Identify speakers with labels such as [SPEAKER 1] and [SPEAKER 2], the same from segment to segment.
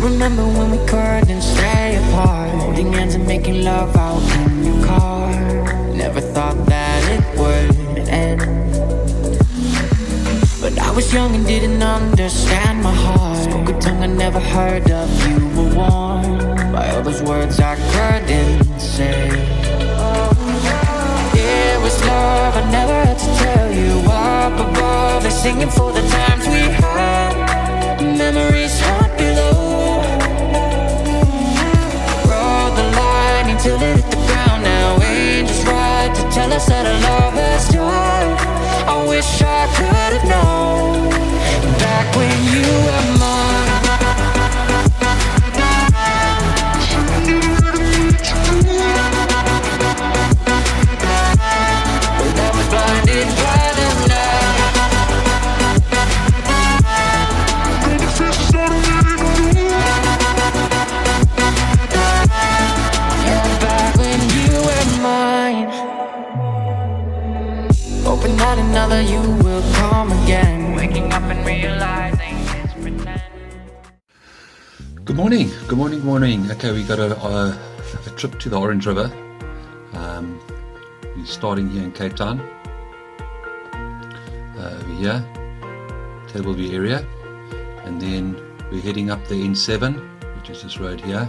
[SPEAKER 1] remember when we couldn't stay apart, holding hands and making love out in your car. Never thought that it would end, but I was young and didn't understand my heart. Spoke a tongue I never heard of. You were warm by all those words I couldn't say. It was love I never had to tell you. Up above, they're singing for the times we had. Memories haunt below. Rode the line until it hit the ground. Now ain't just right to tell us that our love has died. I wish I could have known back when you were mine. But I was blinded by the night. And back when you were mine. Hoping that another you will come again. Waking up and realizing it's pretend.
[SPEAKER 2] Good morning, good morning, good morning. Okay, we got a trip to the Orange River. We're starting here in Cape Town. Over here, Tableview area. And then we're heading up the N7, which is this road here.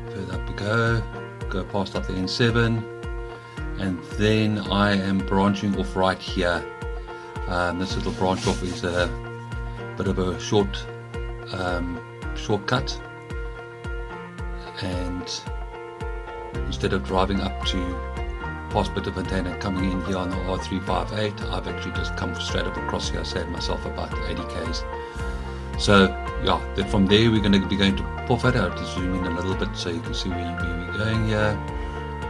[SPEAKER 2] Further up we go past up the N7. And then I am branching off right here. This little branch off is a bit of a shortcut, and instead of driving up to past Bitterfontein and coming in here on the R358, I've actually just come straight up across here, saved myself about 80 k's. So yeah, then from there we're going to be going to Pofadder. I'll just zoom in a little bit so you can see where we're going here.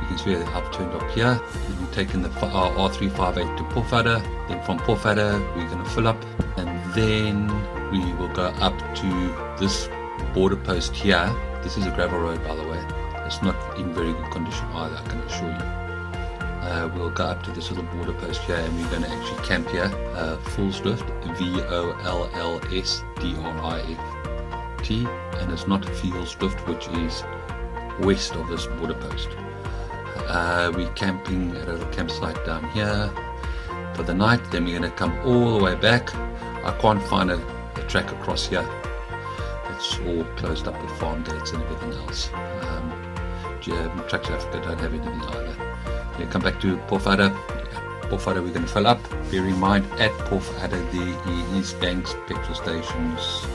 [SPEAKER 2] You can see I've turned up here. We've taken the R358 to Pofadder. Then from Pofadder we're going to fill up, and then we will go up to this border post here. This is a gravel road, by the way. It's not in very good condition either, I can assure you. We'll go up to this little border post here, and we're going to actually camp here. Vollsdrift, Vollsdrift, and it's not Veelsdrift, which is west of this border post. We're camping at a little campsite down here for the night. Then we're going to come all the way back. I can't find a track across here. It's all closed up with farm gates and everything else. Tracks Africa don't have anything either. Then come back to Pofadder. Pofadder we're going to fill up. Bear in mind, at Pofadder there is banks, petrol stations,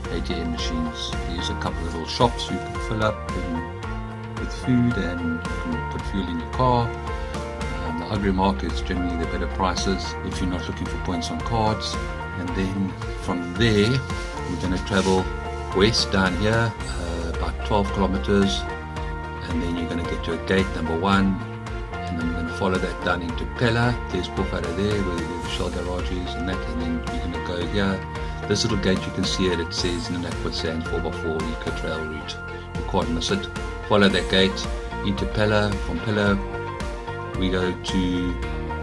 [SPEAKER 2] ATM machines. There's a couple of little shops you can fill up with food, and you can put fuel in your car. The agri markets generally the better prices if you're not looking for points on cards. And then from there we're going to travel west down here about 12 kilometers, and then you're going to get to a gate number 1, and then we're going to follow that down into Pella. There's Pofadder there where the Shell garage is and that, and then we're going to go here. This little gate, you can see it says Namaquwa Sands 4x4 Eco Trail route. You can't miss it. Follow that gate into Pella. From Pella we go to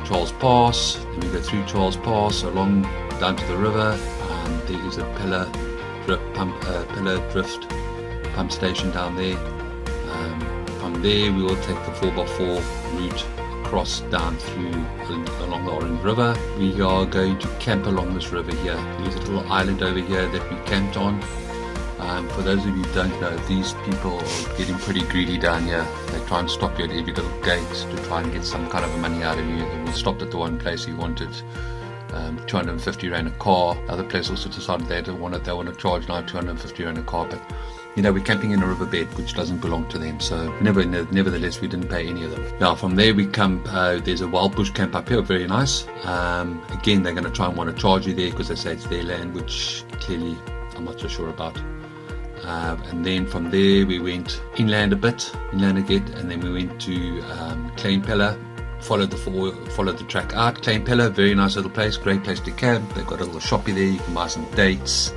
[SPEAKER 2] Charles Pass, and we go through Charles Pass along down to the river. There is a Pella Drift pump station down there. From there we will take the 4x4 route across down through along the Orange River. We are going to camp along this river here. There's a little island over here that we camped on. For those of you who don't know, these people are getting pretty greedy down here. They try and stop you at every little gate to try and get some kind of money out of you. And we stopped at the one place he wanted 250 rand a car. The other place also decided they want to charge now 250 rand a car, but you know, we're camping in a riverbed which doesn't belong to them, so nevertheless we didn't pay any of them. Now from there we come, there's a wild bush camp up here, very nice. Again, they're going to try and want to charge you there because they say it's their land, which clearly I'm not so sure about. And then from there we went inland again, and then we went to Kleinpella. Followed the track out. Kleinpella, very nice little place, great place to camp. They've got a little shoppy there, you can buy some dates,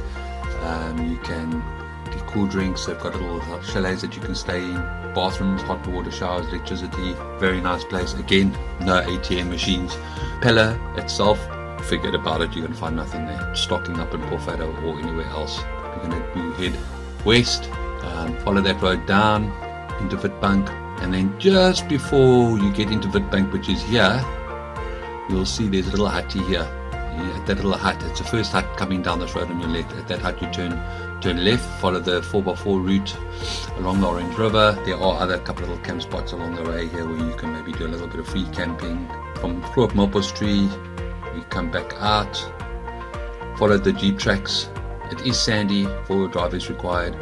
[SPEAKER 2] you can get cool drinks. They've got little chalets that you can stay in, bathrooms, hot water showers, electricity, very nice place. Again, no ATM machines. Pella itself, forget about it, you're going to find nothing there. Stocking up in Pofadder or anywhere else, We're going to head west, follow that road down into Witbank, and then just before you get into Witbank, which is here, you'll see there's a little hutty here. At that little hut, it's the first hut coming down this road on your left. At that hut you turn left, follow the 4x4 route along the Orange River. There are other couple of little camp spots along the way here where you can maybe do a little bit of free camping. From Groot Milpostree, we come back out, follow the jeep tracks. It is sandy, 4-wheel drive is required,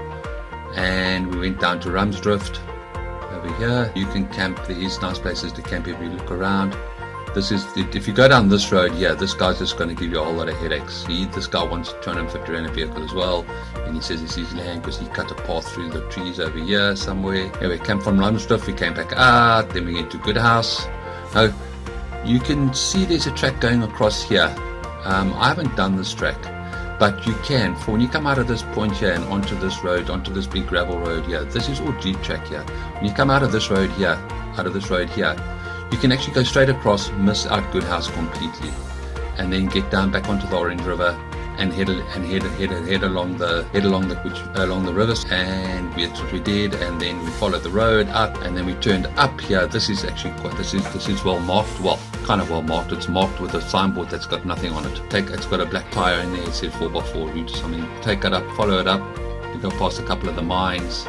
[SPEAKER 2] and we went down to Rumsdrift over here. You can camp, there is nice places to camp if you look around. This is if you go down this road here, this guy's just going to give you a whole lot of headaches. This guy wants 250 rand a vehicle as well, and he says it's his land because he cut a path through the trees over here somewhere. Anyway, we came from Rumsdrift, we came back out, then we went to Goodhouse. Now you can see there's a track going across here. I haven't done this track, but you can, for when you come out of this point here and onto this road, onto this big gravel road here, this is all jeep track here. When you come out of this road here, you can actually go straight across, miss out Goodhouse completely, and then get down back onto the Orange River and head along the rivers, and that's what we did. And then we followed the road up, and then we turned up here. This is actually this is well marked, well, kind of well marked. It's marked with a signboard that's got nothing on it. It's got a black tire in there. It says 4x4 route or something. Take it up, follow it up. We go past a couple of the mines.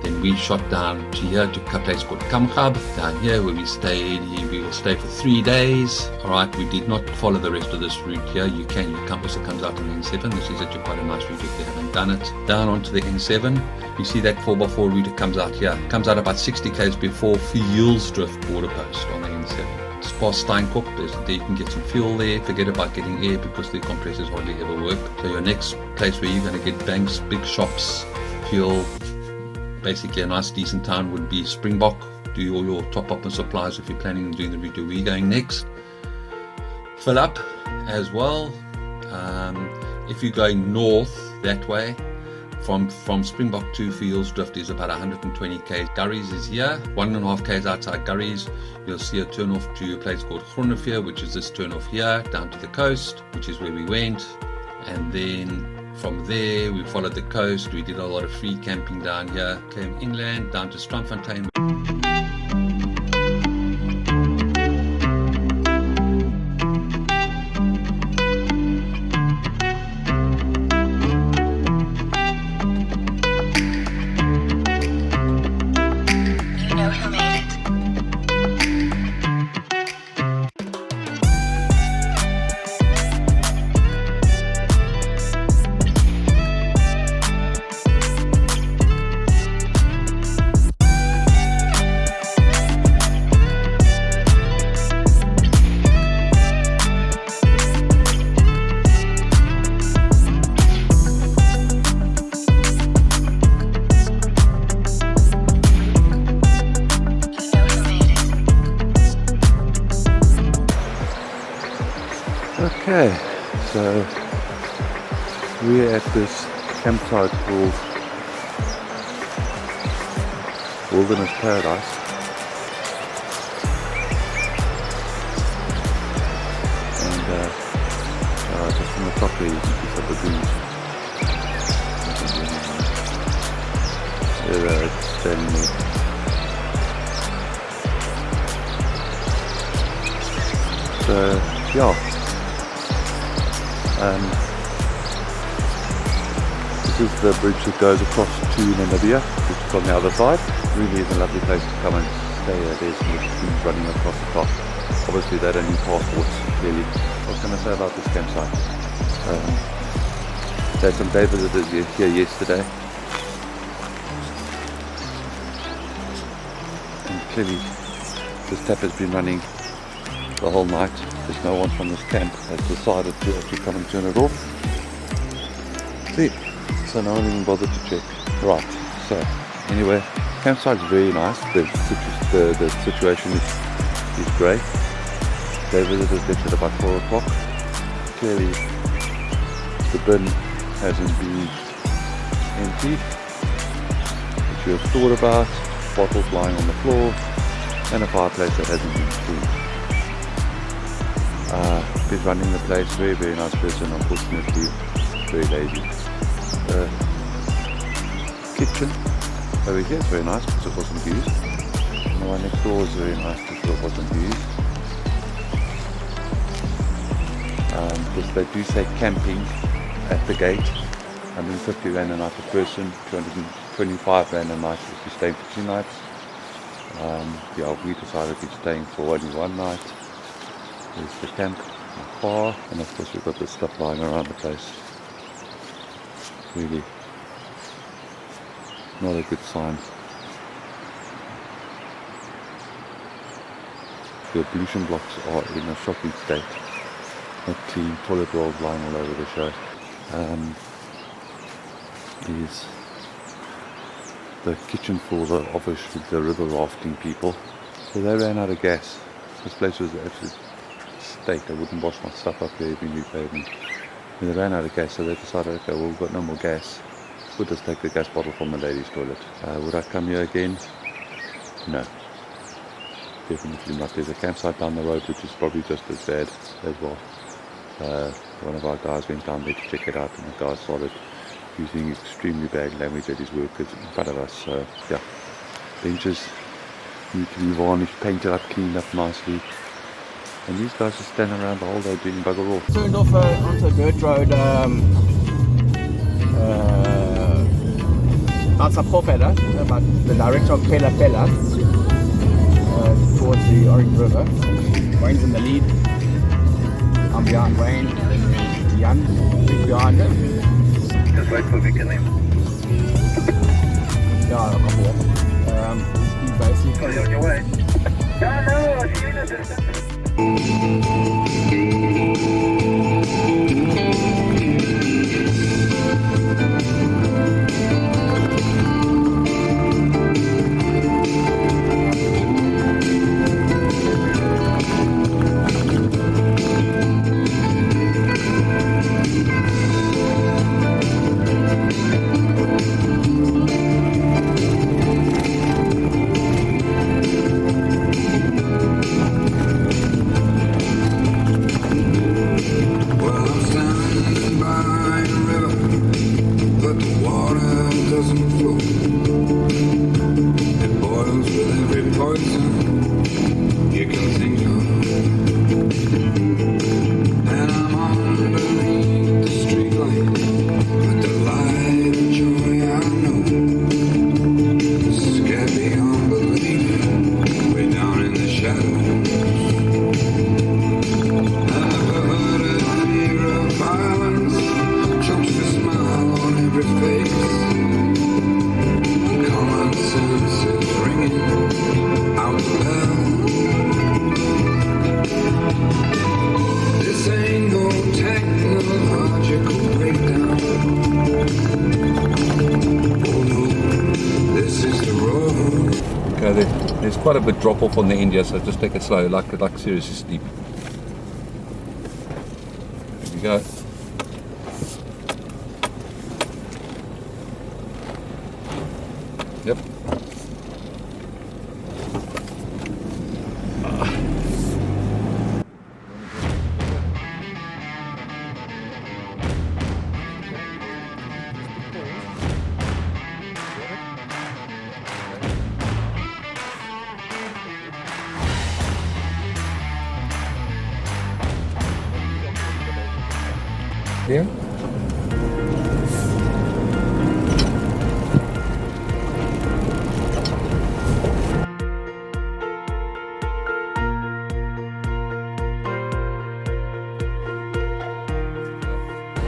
[SPEAKER 2] Then we shot down to here to a place called Kamchab, down here where we stayed. We will stay for 3 days. Alright, we did not follow the rest of this route here. You also comes out on the N7. This is actually quite a nice route if you haven't done it. Down onto the N7, you see that 4x4 route, it comes out here. It comes out about 60 km before Fielsdrift border post on the N7. It's past Steinkop, there you can get some fuel there. Forget about getting air because the compressors hardly ever work. So your next place where you're going to get banks, big shops, fuel, basically a nice decent town would be Springbok. Do all your top up and supplies if you're planning on doing the route we're going next. Fill up as well. If you're going north that way, from Springbok to Fielsdrift is about 120 km. Gurries is here, 1.5 km outside Gurries. You'll see a turn off to a place called Groeneveld, which is this turn off here down to the coast, which is where we went. And then from there we followed the coast. We did a lot of free camping down here, came inland down to Strandfontein.
[SPEAKER 3] Okay, so we're at this campsite called Wilderness Paradise. And just from the top there you can see some baboons. They're standing there. So, yeah. This is the bridge that goes across to Namaquwa, which is on the other side. Really is a lovely place to come and stay. There's some things running across the top. Obviously they don't need passports, clearly. What was I going to say about this campsite? There had some day visitors here yesterday. And clearly this tap has been running the whole night. There's no one from this camp has decided to actually come and turn it off. See, so no one even bothered to check. Right, so anyway, campsite's very nice. The situation is great. Day visitors left at about 4 o'clock. Clearly the bin hasn't been emptied, which you have thought about. Bottles lying on the floor and a fireplace that hasn't been cleaned. He's running the place, very nice person, unfortunately very lazy. The kitchen over here is very nice because it wasn't used. And the one next door is very nice because it wasn't used. Because they do say camping at the gate, 150 rand a night per person, 225 rand a night if you're staying for 2 nights. Yeah, we decided we're staying for only 1 night. There's the camp, the car, and of course we've got this stuff lying around the place. Really not a good sign. The ablution blocks are in a shocking state. Not clean, toilet rolls lying all over the show. Is the kitchen for the obviously the river rafting people. So they ran out of gas. This place was an absolute state. I wouldn't wash my stuff up there every new pavement. And they ran out of gas, so they decided, okay, well, we've got no more gas. We'll just take the gas bottle from the ladies' toilet. Would I come here again? No. Definitely not. There's a campsite down the road which is probably just as bad as well. One of our guys went down there to check it out, and the guy started using extremely bad language at his workers in front of us. So yeah, benches need to be varnished, painted up, cleaned up nicely, and these guys just stand around the whole day doing bugger all.
[SPEAKER 4] Turned off onto a dirt road outside Pofetta, about the direction of Pella towards the Orange River. Wayne's in the lead. I'm behind Wayne, then Jan, Vic behind him.
[SPEAKER 5] Just wait for Vic and then.
[SPEAKER 4] Yeah, I'll come walk. He basically.
[SPEAKER 5] Are you on your way? No, I see you in the distance.
[SPEAKER 2] There's quite a bit drop off on the end here, so just take it slow, like seriously steep. There we go. Yep. Yeah.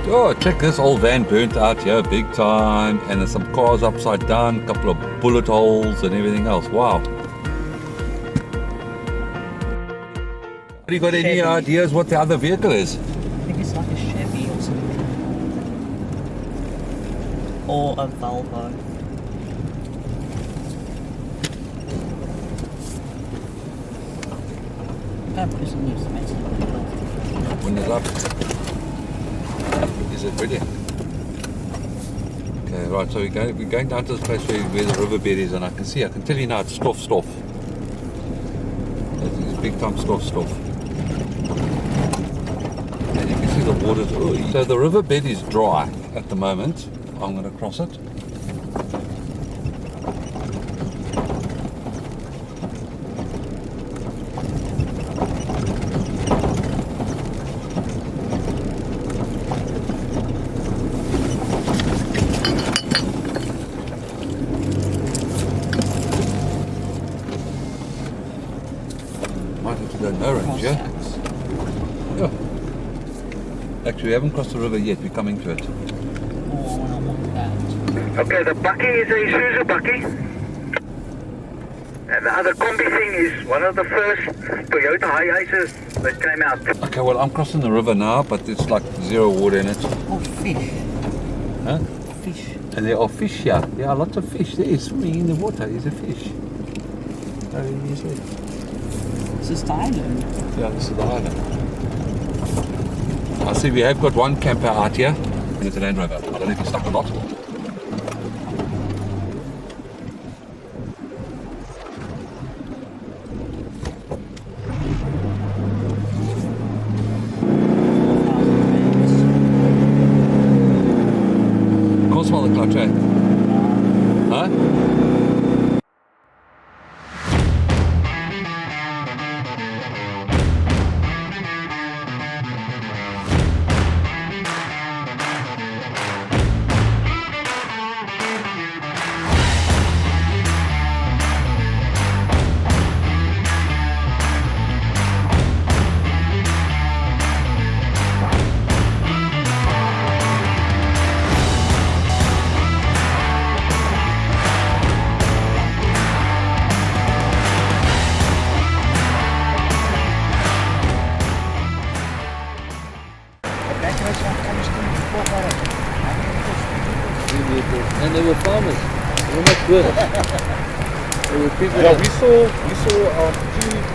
[SPEAKER 2] Oh, check this old van burnt out here big time, and there's some cars upside down, a couple of bullet holes and everything else. Wow. Have you got any ideas what the other vehicle is?
[SPEAKER 6] I think it's like a Chevy or something. Or a Volvo. Prison news,
[SPEAKER 2] When it's up. Is it ready? Okay, right, so we're going down to this place where the riverbed is, and I can tell you now it's stuff. It's big time stuff. And you can see the water's, so the riverbed is dry at the moment.
[SPEAKER 3] I'm going to cross it. Might have to go no range, yeah? Yeah. Actually, we haven't crossed the river yet. We're coming to it.
[SPEAKER 6] Oh, I don't want that.
[SPEAKER 5] Okay, the Bucky is a Isuzu Bucky. And the other combi thing is one of the first Toyota Hiaces that came out.
[SPEAKER 3] Okay, well, I'm crossing the river now, but it's like zero water in it.
[SPEAKER 6] Oh, fish.
[SPEAKER 3] Huh?
[SPEAKER 6] Fish.
[SPEAKER 3] And there are fish here. There are lots of fish. There is swimming in the water. There's a fish. Oh, you see?
[SPEAKER 6] This is the island.
[SPEAKER 3] Yeah, this is the island. I see we have got one camper out here. And it's a Land Rover. I don't know if he's stuck or not. Can't smell the clutch, eh? Huh? And they were farmers. They were not good. They were people. Yeah, we saw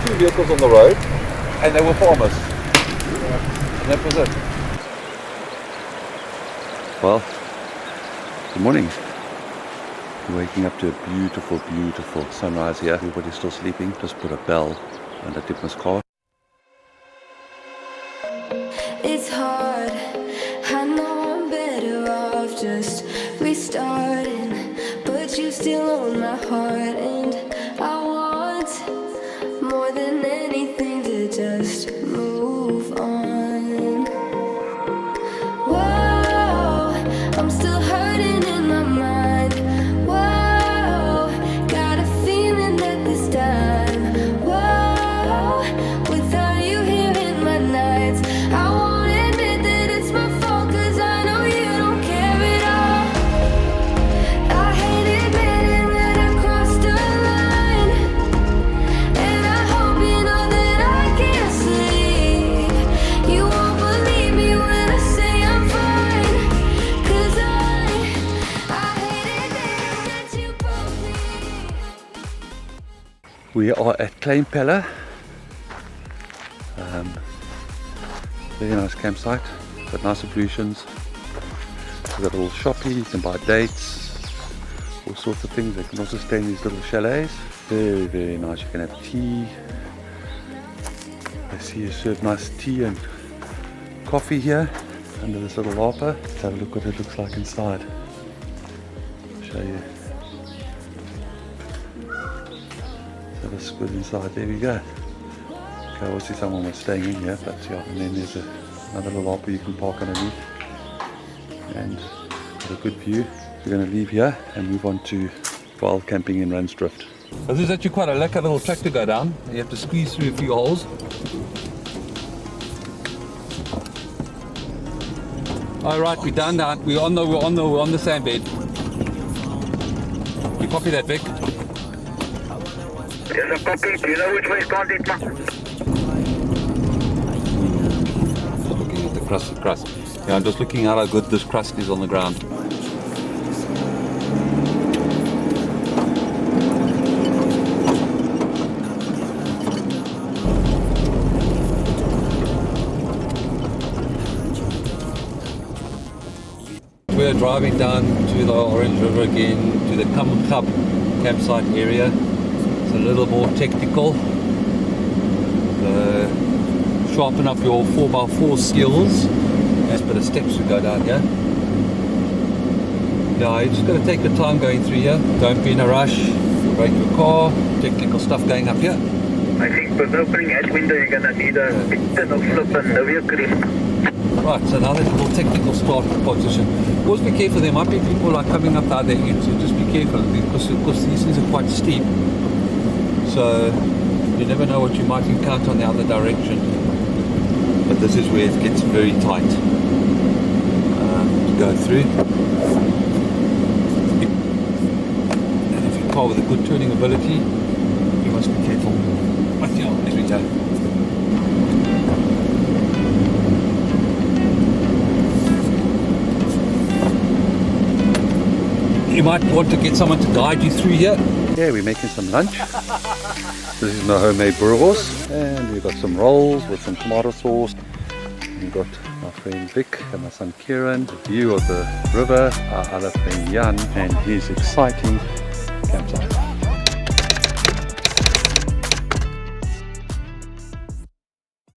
[SPEAKER 3] two vehicles on the road, and they were farmers. And that was it. Well, good morning. We're waking up to a beautiful, beautiful sunrise here. Everybody's still sleeping. Just put a bell under Dipma's car.
[SPEAKER 7] It's hard, I know I'm better off just restarting, but you still own my heart, and I want more than anything to just move on. Whoa, I'm still hurting in my mind. Whoa, got a feeling that this time, whoa, without you here in my nights, I won't admit that it's my fault, 'cause I know you don't care at all. I hate admitting that I crossed a line, and I hope you know that I can't sleep. You won't believe me when I say I'm fine, 'cause I hate admitting that you broke me.
[SPEAKER 3] We are at Kleinpelle. Very nice campsite. Got nice ablutions. We've got a little shoppy. You can buy dates, all sorts of things. You can also stay in these little chalets. Very, very nice. You can have tea. I see you serve nice tea and coffee here under this little larper. Let's have a look what it looks like inside. Show you. So the squid inside. There we go. Okay, obviously someone was staying in here, but yeah, and then there's another little larper you can park underneath. And got a good view. We're going to leave here and move on to wild camping in Ransdrift. This is actually quite a lekker little track to go down. You have to squeeze through a few holes. All right, we're done now. We're on the sand bed. You copy that, Vic?
[SPEAKER 5] There's a copy. Do you know which way is gone, Dipma?
[SPEAKER 3] Looking at the crust. Yeah, I'm just looking at how good this crust is on the ground. We're driving down to the Orange River again, to the Namaquwa campsite area. It's a little more technical. Sharpen up your 4x4 skills. There's a bit of steps to go down here.
[SPEAKER 2] Yeah, you just got to take your time going through here. Don't be in a rush. Break your car. Technical stuff going up here.
[SPEAKER 5] I think with opening that window, you're gonna need a bit of flip and a wheel cream.
[SPEAKER 2] Right, so now that little technical start position. Always be careful, there might be people like coming up the other end, so just be careful because these things are quite steep. So you never know what you might encounter on the other direction. But this is where it gets very tight to go through. And if you're a car with a good turning ability, you must be careful. Right here, as we go. You might want to get someone to guide you through here.
[SPEAKER 3] Yeah, we're making some lunch. This is my homemade burgers, and we've got some rolls with some tomato sauce. We've got my friend Vic and my son Kieran, the view of the river, our other friend Jan and his exciting campsite.